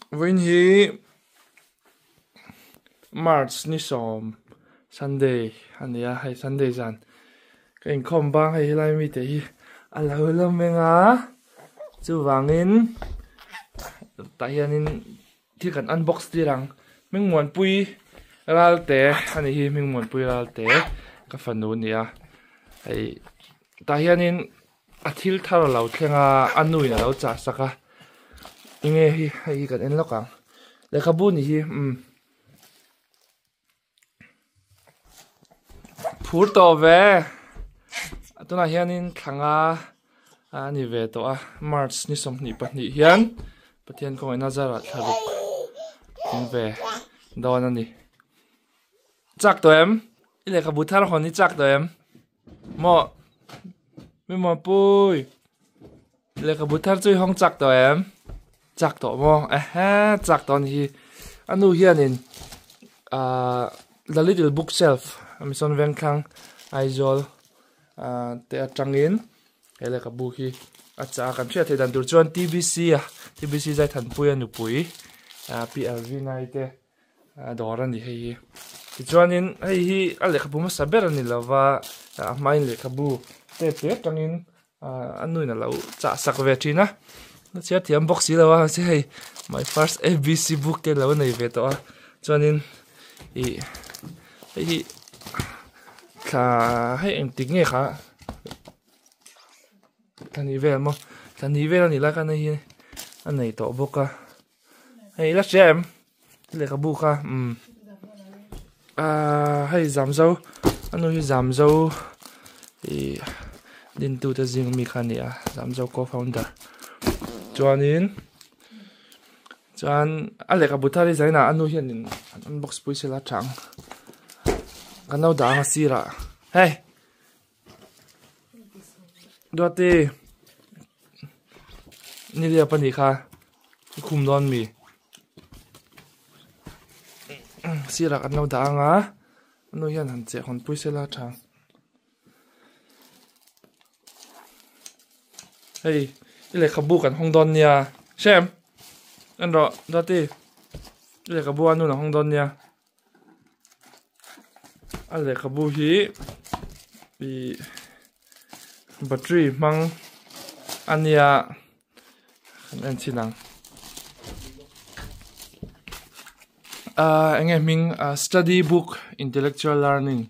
When he March ni som Sunday ania hay Sunday jan cái anh không bang hay lai mi te hi ala ulam menga chu wangin ta hianin thi kan unbox tirang Hmingmuanpuii ralte ani hi Hmingmuanpuii ralte ka fanu nia ai ta hianin athil tharo lo thlenga anui na lo cha saka inge hi kan en lokang lehkhabu ni hi phur to ve atuna hianin thanga ani ve to a March ni som ni pahnih hian pathian ko ina zara tharuk in ve don ani chak to em lehkhabu thar hon ni chak to em mo Hmingmuanpuii lehkhabu thar chui hong chak to em chak to mo chak to ni anu hianin the little bookshelf amison veng thang aizol te atangin lehkhabu hi acha kan thia thedan tur chuan TBC zai thanpui anu pui PLV nai te dor ani hei ti chuanin hei hi a lehkhabu ma saber ani lova main lehkhabu te tangin anui na lo cha sak ve thina na chia thiam box hi lawa se hei my first ABC book ke lo nei ve to a chuanin hi kha hei eng tik nge kha thani vel ani la kan hi anei to boka hei la chem lehkhabu kha hei zamzo anu hi zamzo din tu ta jing mi khania zamzo co-founder chuan a lehkhabu thari zaina anu hian in unbox pui sela thang kanau da nga sira hey dote nilia pani kha khum don mi sira kanau da nga anu hian han che hon pui sela thang hey lehkhabu kan hong don nia shem anro dote lehkhabu anu na hong don nia a lehkhabu hi battery mang ania kan chinang enge ming study book intellectual learning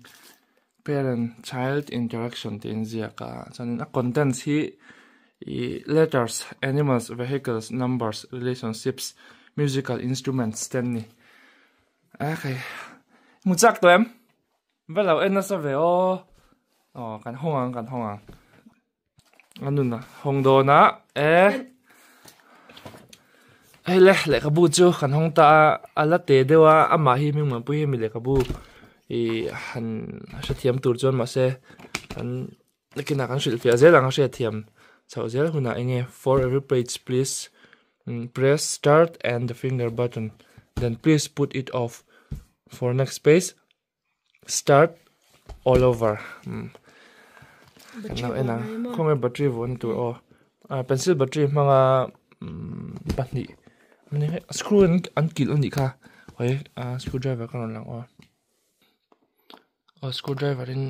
parent child interaction tin zia ka chanin a contents hi letters animals vehicles numbers relationships musical instruments ten ni okay muchak to em velo enna sa ve kan hongang anuna hongdona lehkhabu chu kan hongta ala te dewa ama hi Hmingmuanpuii mi lehkhabu han sathiam tur chon ma se kan lekina kan shil fia zelanga she thiam chau zel huna enge for every page please press start and the finger button then please put it off for next page start all over now enang khome battery won tu pencil battery manga pahnih mani screw an kil ani kha hoi screwdriver kan lang screwdriver in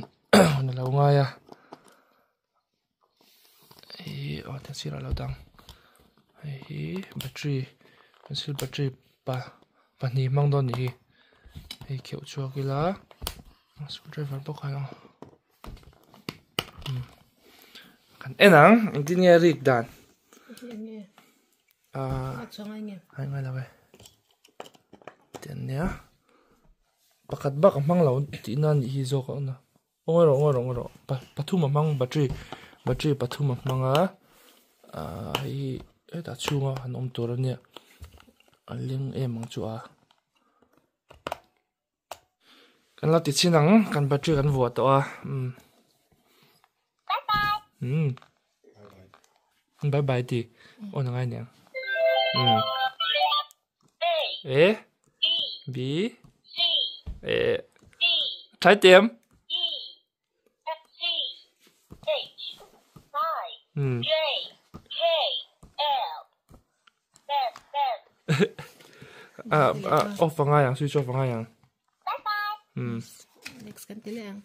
on la nga ya ta sira lo dang battery pencil battery pahnih mang don ni hei kheu chuakila screwdriver bokhayo kan enang engineer rik dan hai ngai lawe ten nia pakat bak mang lo ti nan hi zo ka na ongoro pathuma mang battery pathuma manga hi ta chunga hanom torania aling mang chu a kan la ti chinang kan battery kan vuat to a bye bye ti on ngai ne A B try them J K L Ben off vào ngay à, switch off vào ngay à. Next kan tilang.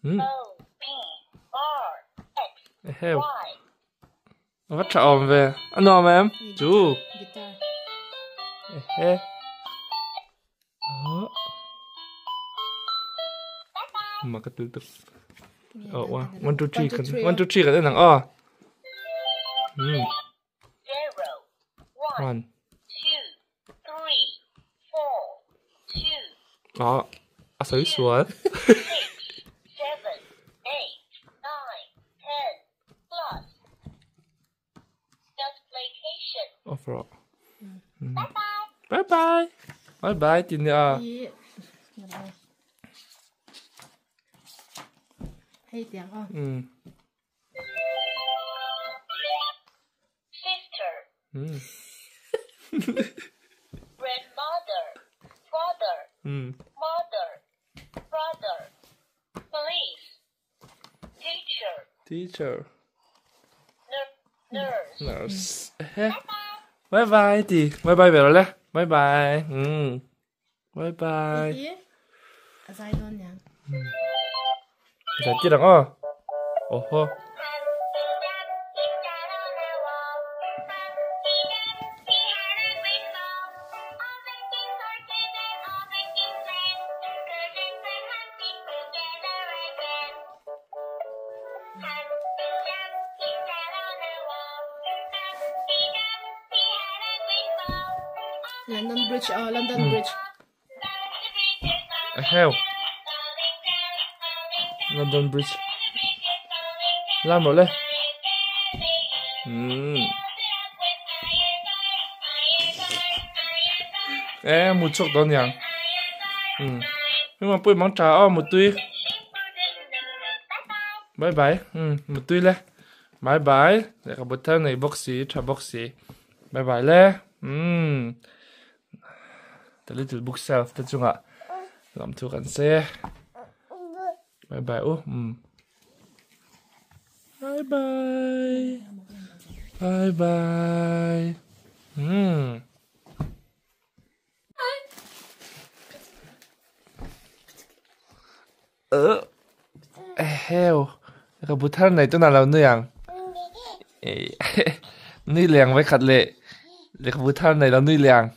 N O P R X Heo. Y. Bắt trộm về. Ăn ngon mà em. Chú. Guitar. Đó. มากระตุ้นตึกว่า one two three กัน one two three กันได้หนังอ้อ 0 one 1 2 3 4 2 อ๋ออาศัยสวน 6 7 8 9 10 plus. Just vacation. overall bye bye bye bye จินเนี่ย ให้เตียงอ่ะ Sister. Grandmother. Father. Mother. Brother. Police. Teacher. teacher Nurse. nurse bye bye จี bye bye ไปแล้วแหละ bye bye bye bye อาศัยโดนยัง จะจีหนังอ้อโอ้โหLondon Bridge London Bridge hell London Bridge ล่ามหมดเลยmột chút đó nhỉ nhưng mà bữa món trà một tuy bye bye một tuy lên bye bye để các bữa thân này boxy trà boxy bye bye lên the little bookshelf tất chung ạ làm thu cảnh xe bye bye bye bye bye bye heo các bữa thân này tôi nào là nuôi ăn nuôi làng với khát lệ để các bữa thân này là nuôi làng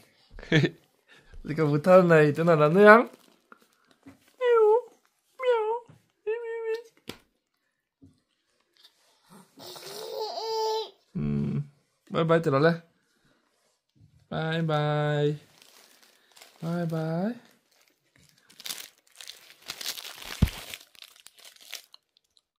để các bữa thân này tôi nào là nuôi ăn bye bye từ đó lên bye bye bye bye